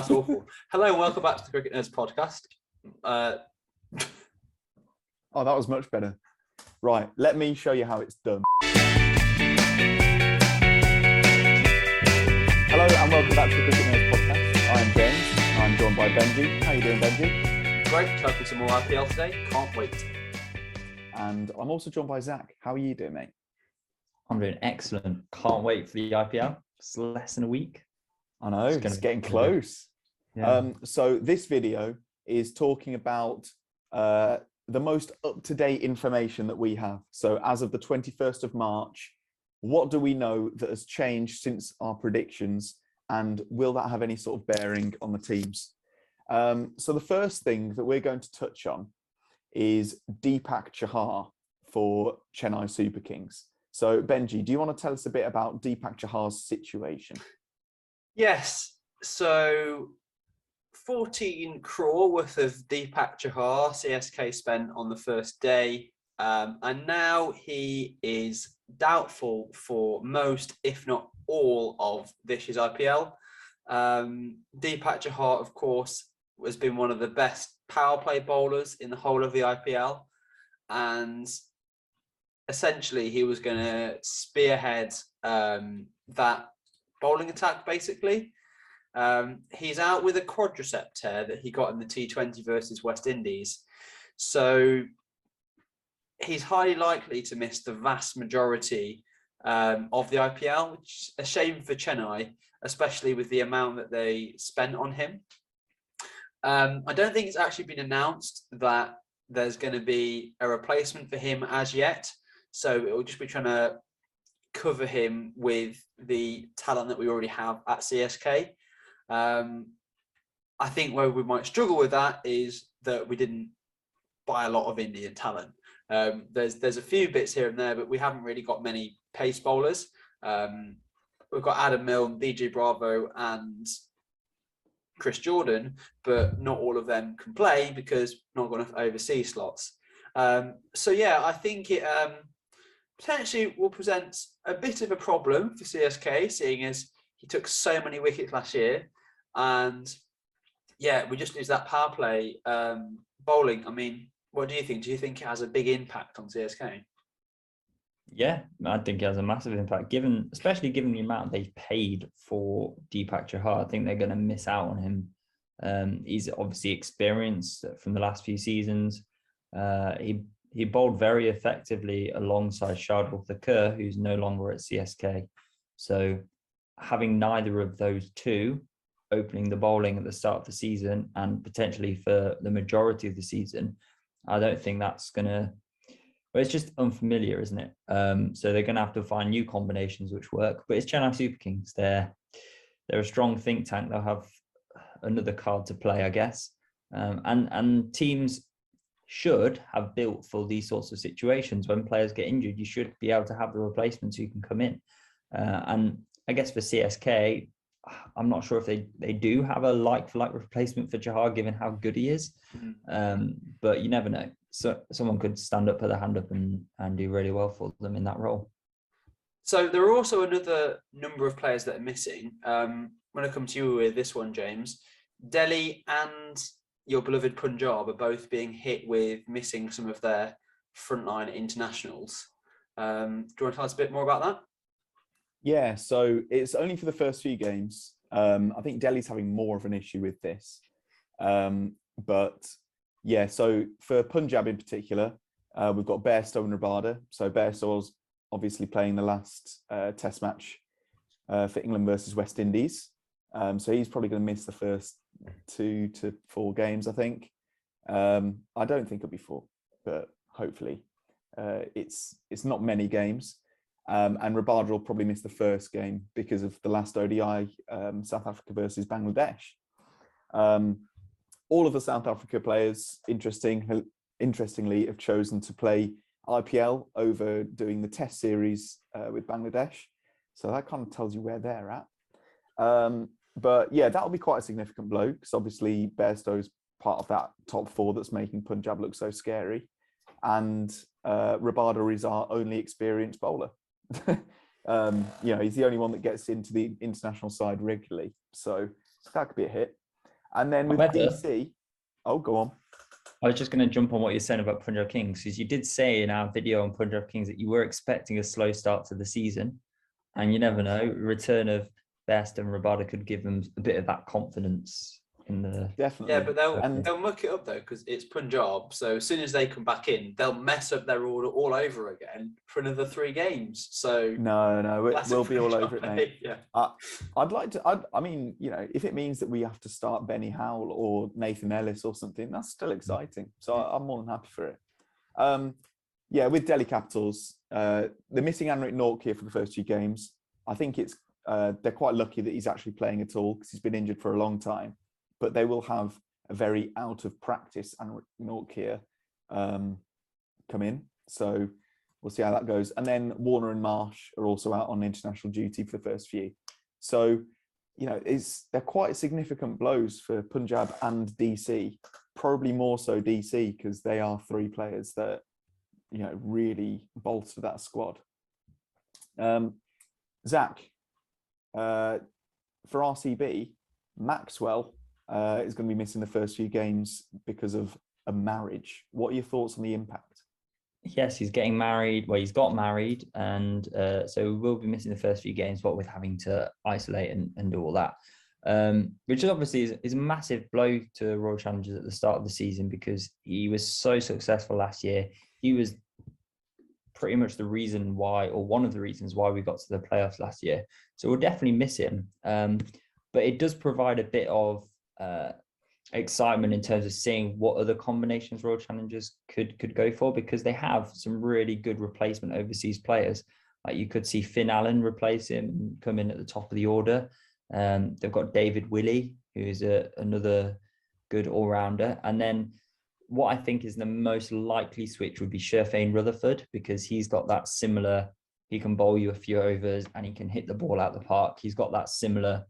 That's awful. Hello and welcome back to the Cricket Nerds podcast. Oh, that was much better. Right, let me show you how it's done. Hello and welcome back to the Cricket Nerds podcast. I am James. I'm joined by Benji. How are you doing, Benji? Great, talking some more IPL today. Can't wait. And I'm also joined by Zach. How are you doing, mate? I'm doing excellent. Can't wait for the IPL. It's less than a week. I know, it's getting close. Yeah. So this video is talking about the most up-to-date information that we have. So as of the 21st of March, what do we know that has changed since our predictions, and will that have any sort of bearing on the teams? So the first thing that we're going to touch on is Deepak Chahar for Chennai Super Kings. So Benji, do you want to tell us a bit about Deepak Chahar's situation? Yes, so 14 crore worth of Deepak Chahar CSK spent on the first day, and now he is doubtful for most, if not all, of this year's IPL. Deepak Chahar, of course, has been one of the best power play bowlers in the whole of the IPL, and essentially he was going to spearhead that bowling attack, basically. He's out with a quadricep tear that he got in the T20 versus West Indies. So he's highly likely to miss the vast majority of the IPL, which is a shame for Chennai, especially with the amount that they spent on him. I don't think it's actually been announced that there's going to be a replacement for him as yet. So it will just be trying to cover him with the talent that we already have at CSK. I think where we might struggle with that is that we didn't buy a lot of Indian talent. There's a few bits here and there, but we haven't really got many pace bowlers. We've got Adam Milne, BJ Bravo, and Chris Jordan, but not all of them can play because not got enough overseas slots. So yeah, I think it potentially will present a bit of a problem for CSK, seeing as he took so many wickets last year, and yeah, we just lose that power play bowling. I mean, what do you think? Do you think it has a big impact on CSK? Yeah, I think it has a massive impact, especially given the amount they've paid for Deepak Chahar. I think they're going to miss out on him. He's obviously experienced from the last few seasons. He bowled very effectively alongside Shardul Thakur, who's no longer at CSK. So having neither of those two opening the bowling at the start of the season and potentially for the majority of the season, I don't think that's going to... Well, it's just unfamiliar, isn't it? So they're going to have to find new combinations which work. But it's Chennai Super Kings. They're a strong think tank. They'll have another card to play, I guess. And teams should have built for these sorts of situations. When players get injured, you should be able to have the replacements who can come in. And I guess for CSK, I'm not sure if they do have a like-for-like replacement for Chahar, given how good he is. But you never know. So someone could stand up, put their hand up and do really well for them in that role. So there are also another number of players that are missing. When I come to you with this one, James, Delhi and your beloved Punjab are both being hit with missing some of their frontline internationals. Do you want to tell us a bit more about that? Yeah, so it's only for the first few games. I think Delhi's having more of an issue with this. But yeah, so for Punjab in particular, we've got Bairstow and Rabada. So Bairstow's obviously playing the last test match for England versus West Indies. So he's probably going to miss the first 2 to 4 games, I think. I don't think it'll be 4, but hopefully it's not many games. And Rabada will probably miss the first game because of the last ODI, South Africa versus Bangladesh. All of the South Africa players, interestingly, have chosen to play IPL over doing the Test series with Bangladesh. So that kind of tells you where they're at. But yeah, that'll be quite a significant blow because obviously Bairstow's part of that top 4 that's making Punjab look so scary. And Rabada is our only experienced bowler. He's the only one that gets into the international side regularly. So that could be a hit. And then with However, DC, oh, go on. I was just going to jump on what you're saying about Punjab Kings, because you did say in our video on Punjab Kings that you were expecting a slow start to the season, and you never know, return of Best and Rabada could give them a bit of that confidence in the. Definitely. Yeah, but Okay. they'll muck it up though, because it's Punjab. So as soon as they come back in, they'll mess up their order all over again for another 3 games. So No, we'll be all over it, mate. Yeah. I'd like to. I mean, you know, if it means that we have to start Benny Howell or Nathan Ellis or something, that's still exciting. So I'm more than happy for it. Yeah, with Delhi Capitals, they're missing Anrik Nortje for the first 2 games. I think it's they're quite lucky that he's actually playing at all, because he's been injured for a long time. But they will have a very out of practice Anrik Nortje come in. So we'll see how that goes. And then Warner and Marsh are also out on international duty for the first few. So, you know, they're quite significant blows for Punjab and DC, probably more so DC, because they are 3 players that, you know, really bolster that squad. Zach, for RCB, Maxwell is going to be missing the first few games because of a marriage. What are your thoughts on the impact? Yes, he's getting married. Well, he's got married, and so we will be missing the first few games, what with having to isolate and do all that, which obviously is a massive blow to Royal Challengers at the start of the season, because he was so successful last year. He was pretty much the reason why, or one of the reasons why, we got to the playoffs last year. So we'll definitely miss him. But it does provide a bit of excitement in terms of seeing what other combinations Royal Challengers could go for, because they have some really good replacement overseas players. Like you could see Finn Allen replace him, come in at the top of the order. They've got David Willey, who is another good all-rounder. And then what I think is the most likely switch would be Sherfane Rutherford, because he's got that similar, he can bowl you a few overs and he can hit the ball out the park. He's got that similar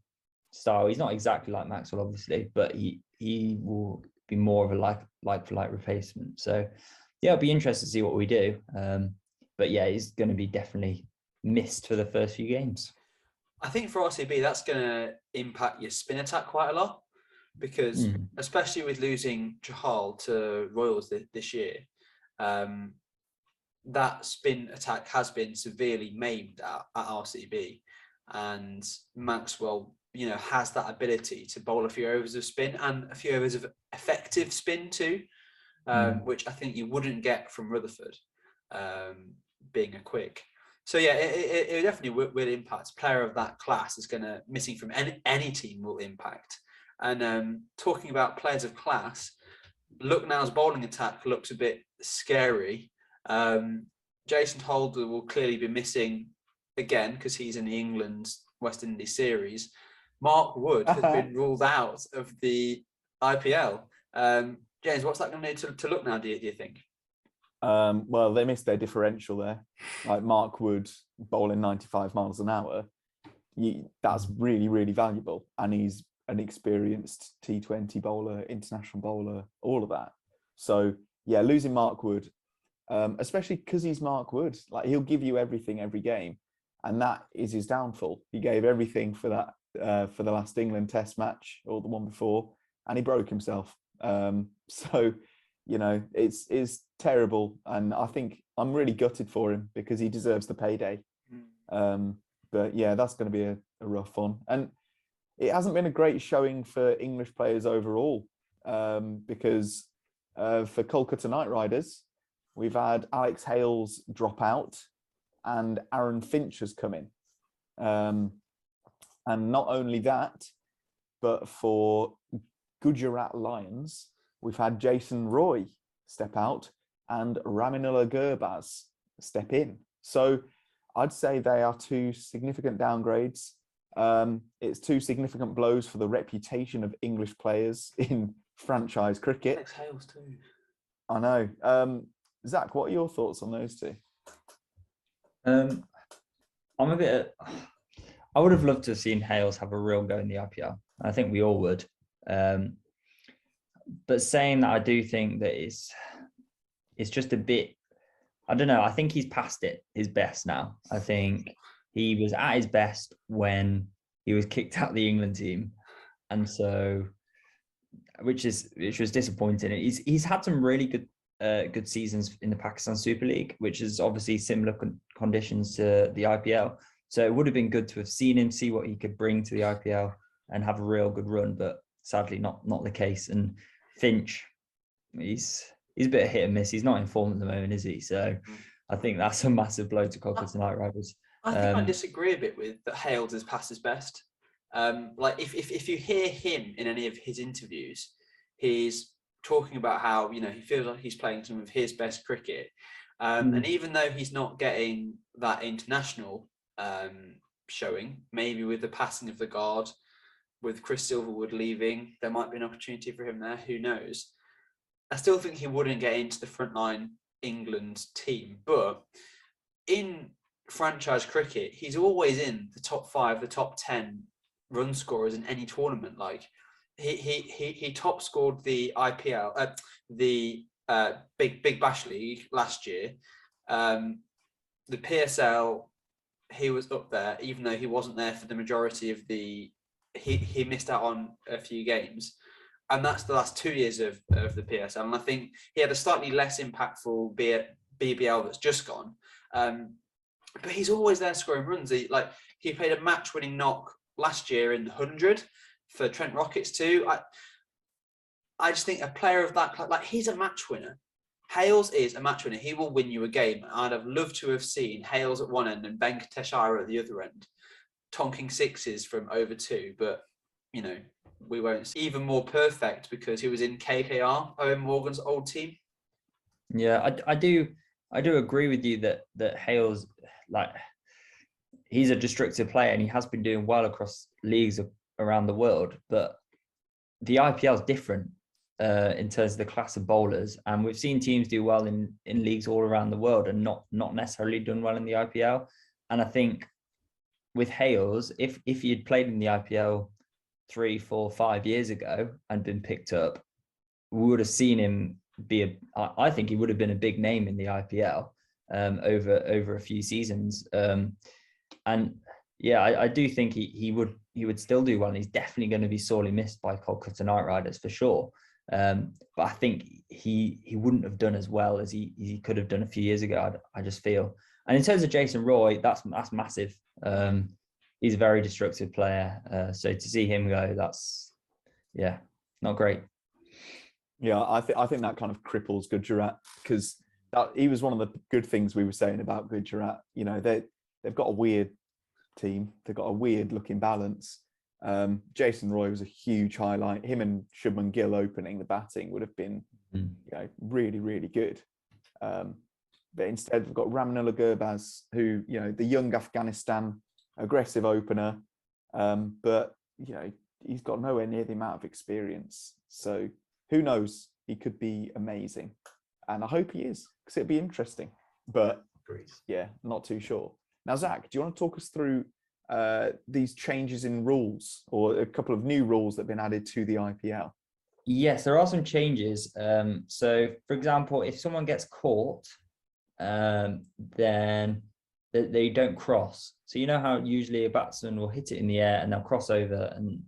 style. He's not exactly like Maxwell, obviously, but he will be more of a like for like replacement. So yeah, it'll be interesting to see what we do. But yeah, he's going to be definitely missed for the first few games. I think for RCB, that's going to impact your spin attack quite a lot, because especially with losing Chahal to Royals this year, that spin attack has been severely maimed at RCB, and Maxwell, you know, has that ability to bowl a few overs of spin and a few overs of effective spin too, which I think you wouldn't get from Rutherford, being a quick. So yeah, it definitely will impact. A player of that class is going to, missing from any team will impact. And talking about players of class, Lucknow's bowling attack looks a bit scary. Jason Holder will clearly be missing again, because he's in the England West Indies series. Mark Wood has been ruled out of the IPL. James, what's that going to do to Lucknow, do you think? Well, they missed their differential there. Like Mark Wood bowling 95 miles an hour, that's really, really valuable. And he's an experienced T20 bowler, international bowler, all of that. So yeah, losing Mark Wood, especially because he's Mark Wood, like he'll give you everything every game, and that is his downfall. He gave everything for that for the last England Test match or the one before, and he broke himself. So you know, it's terrible, and I think I'm really gutted for him, because he deserves the payday. But yeah, that's going to be a rough one, and it hasn't been a great showing for English players overall, because for Kolkata Knight Riders, we've had Alex Hales drop out and Aaron Finch has come in. And not only that, but for Gujarat Lions, we've had Jason Roy step out and Raminullah Gurbaz step in. So I'd say they are 2 significant downgrades. It's 2 significant blows for the reputation of English players in franchise cricket. Alex Hales too. I know. Zach, what are your thoughts on those 2? I'm a bit. I would have loved to have seen Hales have a real go in the IPL. I think we all would. But saying that, I do think that it's just a bit. I don't know. I think he's past his best now. I think he was at his best when he was kicked out of the England team. And so which was disappointing. He's had some really good seasons in the Pakistan Super League, which is obviously similar conditions to the IPL. So it would have been good to have seen him, see what he could bring to the IPL, and have a real good run. But sadly, not the case. And Finch, he's a bit of hit and miss. He's not in form at the moment, is he? So I think that's a massive blow to Kolkata Knight Riders. I think I disagree a bit with that. Hales has passed his best. Like if you hear him in any of his interviews, he's talking about how he feels like he's playing some of his best cricket, and even though he's not getting that international showing, maybe with the passing of the guard, with Chris Silverwood leaving, there might be an opportunity for him there. Who knows? I still think he wouldn't get into the frontline England team, but in franchise cricket, he's always in the top 5, the top 10 run scorers in any tournament. Like he top scored the IPL, the Big Bash League last year. The PSL, he was up there, even though he wasn't there for the majority of the. He missed out on a few games, and that's the last 2 years of the PSL. And I think he had a slightly less impactful BBL that's just gone. But he's always there scoring runs. He played a match-winning knock last year in the 100 for Trent Rockets too. I just think a player of that, like he's a match winner. Hales is a match winner. He will win you a game. I'd have loved to have seen Hales at one end and Venkatesh Iyer at the other end, tonking sixes from over 2. But we won't see. Even more perfect because he was in KKR, Owen Morgan's old team. Yeah, I do agree with you that Hales, like, he's a destructive player and he has been doing well across leagues around the world, but the IPL is different in terms of the class of bowlers, and we've seen teams do well in leagues all around the world and not necessarily done well in the IPL. And I think with Hales, if he'd played in the IPL 3, 4, 5 years ago and been picked up, we would have seen him I think he would have been a big name in the IPL over a few seasons. And yeah, I do think he would still do well. And he's definitely going to be sorely missed by Kolkata Knight Riders for sure. But I think he wouldn't have done as well as he could have done a few years ago. I just feel. And in terms of Jason Roy, that's massive. He's a very destructive player. So to see him go, that's not great. Yeah, I think that kind of cripples Gujarat, because he was one of the good things we were saying about Gujarat. They've got a weird team. They've got a weird looking balance. Jason Roy was a huge highlight. Him and Shubman Gill opening the batting would have been really, really good. But instead we've got Ramnullah Gurbaz, who, the young Afghanistan aggressive opener. But, he's got nowhere near the amount of experience. So who knows? He could be amazing. And I hope he is, because it'd be interesting. But yeah, not too sure. Now, Zach, do you want to talk us through these changes in rules, or a couple of new rules that have been added to the IPL? Yes, there are some changes. So, for example, if someone gets caught, then they don't cross. So you know how usually a batsman will hit it in the air and they'll cross over, and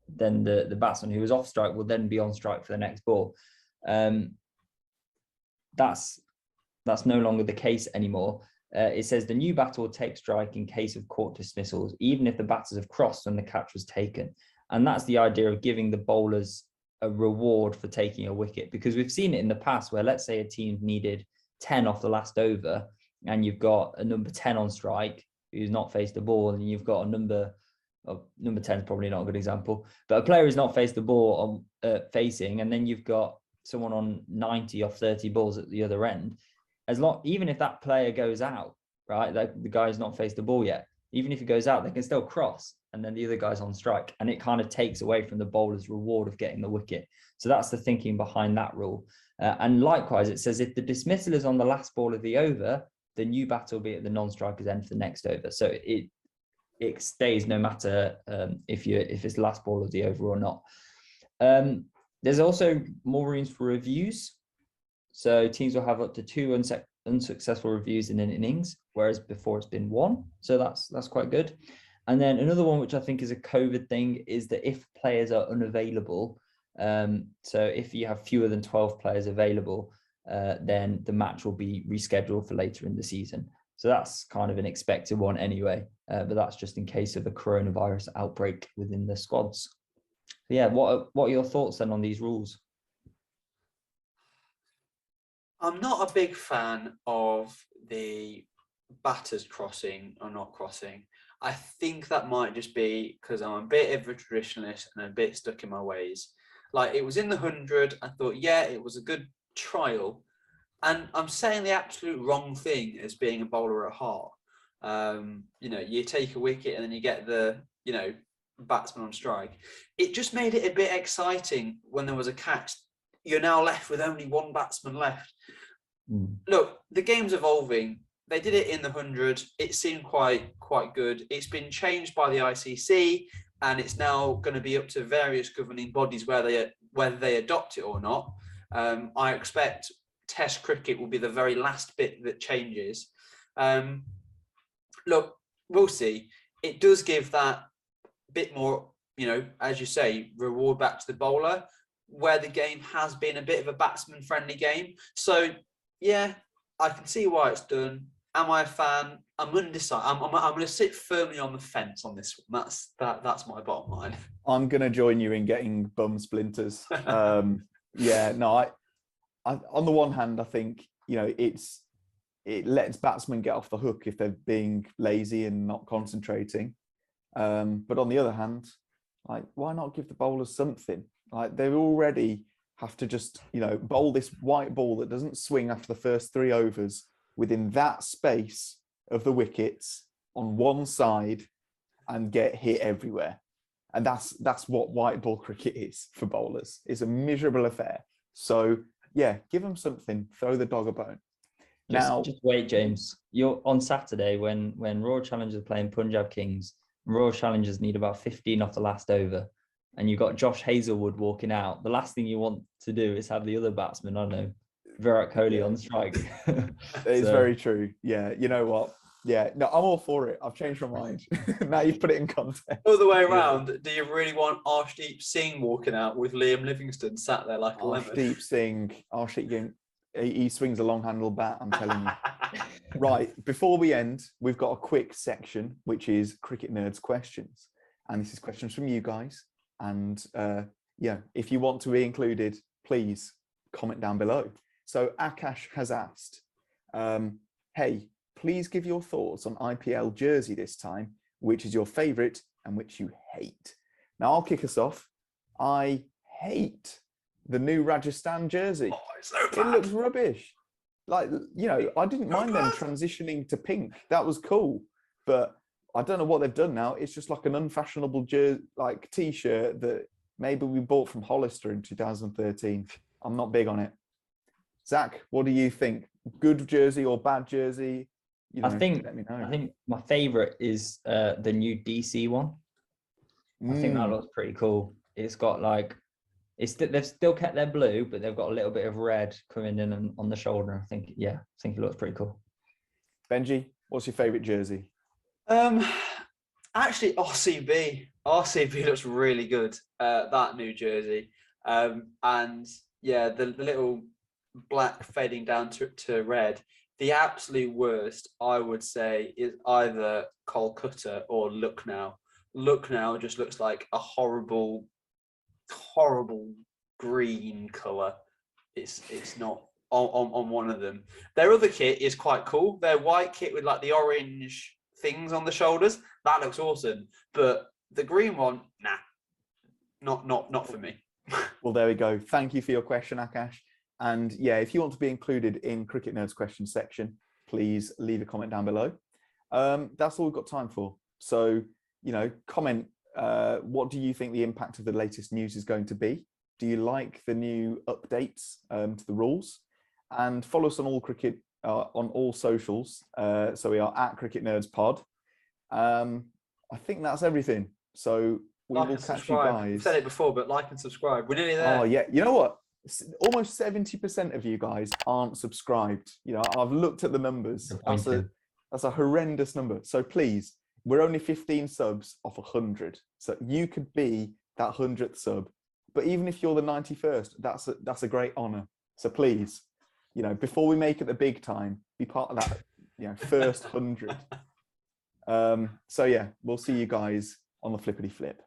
then the batsman who was off strike will then be on strike for the next ball. That's no longer the case anymore. It says the new batter will take strike in case of court dismissals, even if the batters have crossed when the catch was taken. And that's the idea of giving the bowlers a reward for taking a wicket, because we've seen it in the past where, let's say, a team needed 10 off the last over, and you've got a number 10 on strike who's not faced the ball, and you've got a number 10 is probably not a good example, but a player who's not faced the ball on facing, and then you've got someone on 90 off 30 balls at the other end. Even if that player goes out, right, the guy's not faced the ball yet, even if he goes out, they can still cross, and then the other guy's on strike, and it kind of takes away from the bowler's reward of getting the wicket. So that's the thinking behind that rule. And likewise, it says if the dismissal is on the last ball of the over, the new batter will be at the non-striker's end for the next over. So it stays no matter if it's the last ball of the over or not. There's also more rooms for reviews. So teams will have up to 2 unsuccessful reviews in an innings, whereas before it's been 1. So that's quite good. And then another one, which I think is a COVID thing, is that if players are unavailable, So if you have fewer than 12 players available, then the match will be rescheduled for later in the season. So that's kind of an expected one anyway, but that's just in case of a coronavirus outbreak within the squads. So yeah, what are your thoughts then on these rules? I'm not a big fan of the batters crossing or not crossing. I think that might just be because I'm a bit of a traditionalist and a bit stuck in my ways. Like, it was in the 100. I thought, yeah, it was a good trial. And I'm saying the absolute wrong thing as being a bowler at heart. You take a wicket and then you get the, batsman on strike. It just made it a bit exciting when there was a catch. You're now left with only one batsman left. Look, the game's evolving. They did it in the 100. It seemed quite good. It's been changed by the ICC, and it's now going to be up to various governing bodies whether they adopt it or not. I expect Test cricket will be the very last bit that changes. Look, we'll see. It does give that bit more, as you say, reward back to the bowler, where the game has been a bit of a batsman-friendly game. So, yeah, I can see why it's done. Am I a fan? I'm undecided. I'm going to sit firmly on the fence on this one. That's my bottom line. I'm going to join you in getting bum splinters. On the one hand, I think, it lets batsmen get off the hook if they're being lazy and not concentrating. But on the other hand, why not give the bowlers something? They already have to just, bowl this white ball that doesn't swing after the first 3 overs within that space of the wickets on one side and get hit everywhere. And that's what white ball cricket is for bowlers. It's a miserable affair. So yeah, give them something, throw the dog a bone. Just wait, James. You're on Saturday when Royal Challengers are playing Punjab Kings. Royal Challengers need about 15 off the last over, and you've got Josh Hazlewood walking out. The last thing you want to do is have the other batsman, I don't know, Virat Kohli on strike. It's very true. Yeah, you know what? Yeah, no, I'm all for it. I've changed my mind. Now you've put it in context. All the way around, do you really want Arshdeep Singh walking out with Liam Livingstone sat there like a lemon? Arshdeep Singh, he swings a long handled bat, I'm telling you. Right, before we end, we've got a quick section, which is Cricket Nerds Questions. And this is questions from you guys. And if you want to be included, please comment down below. So Akash has asked, hey, please give your thoughts on IPL jersey this time. Which is your favourite and which you hate? Now, I'll kick us off. I hate the new Rajasthan jersey. Oh, it's so bad. It looks rubbish. I didn't mind them transitioning to pink. That was cool. But I don't know what they've done now. It's just like an unfashionable t-shirt that maybe we bought from Hollister in 2013. I'm not big on it. Zach, what do you think? Good jersey or bad jersey? I think let me know. I think my favorite is the new DC one. I think that looks pretty cool. It's got they've still kept their blue, but they've got a little bit of red coming in on the shoulder. I think it looks pretty cool. Benji, what's your favorite jersey? Actually, RCB looks really good. That new jersey, and yeah, the little black fading down to red. The absolute worst, I would say, is either Kolkata or Lucknow. Lucknow just looks like a horrible green colour. It's not on one of them. Their other kit is quite cool. Their white kit with the orange things on the shoulders, that looks awesome. But the green one, nah, not for me. Well, there we go. Thank you for your question, Akash. And yeah, if you want to be included in Cricket Nerds question section, please leave a comment down below. That's all we've got time for. So, comment, what do you think the impact of the latest news is going to be? Do you like the new updates to the rules? And follow us on all socials. So we are at Cricket Nerds Pod. I think that's everything. So we will catch you guys. I've said it before, but like and subscribe. We're nearly there. Oh yeah, you know what? Almost 70% of you guys aren't subscribed. I've looked at the numbers. That's a horrendous number. So please, we're only 15 subs off 100. So you could be that 100th sub. But even if you're the 91st, that's a great honour. So please, you know, before we make it the big time, be part of that, you know, first 100. So yeah, we'll see you guys on the flippity flip.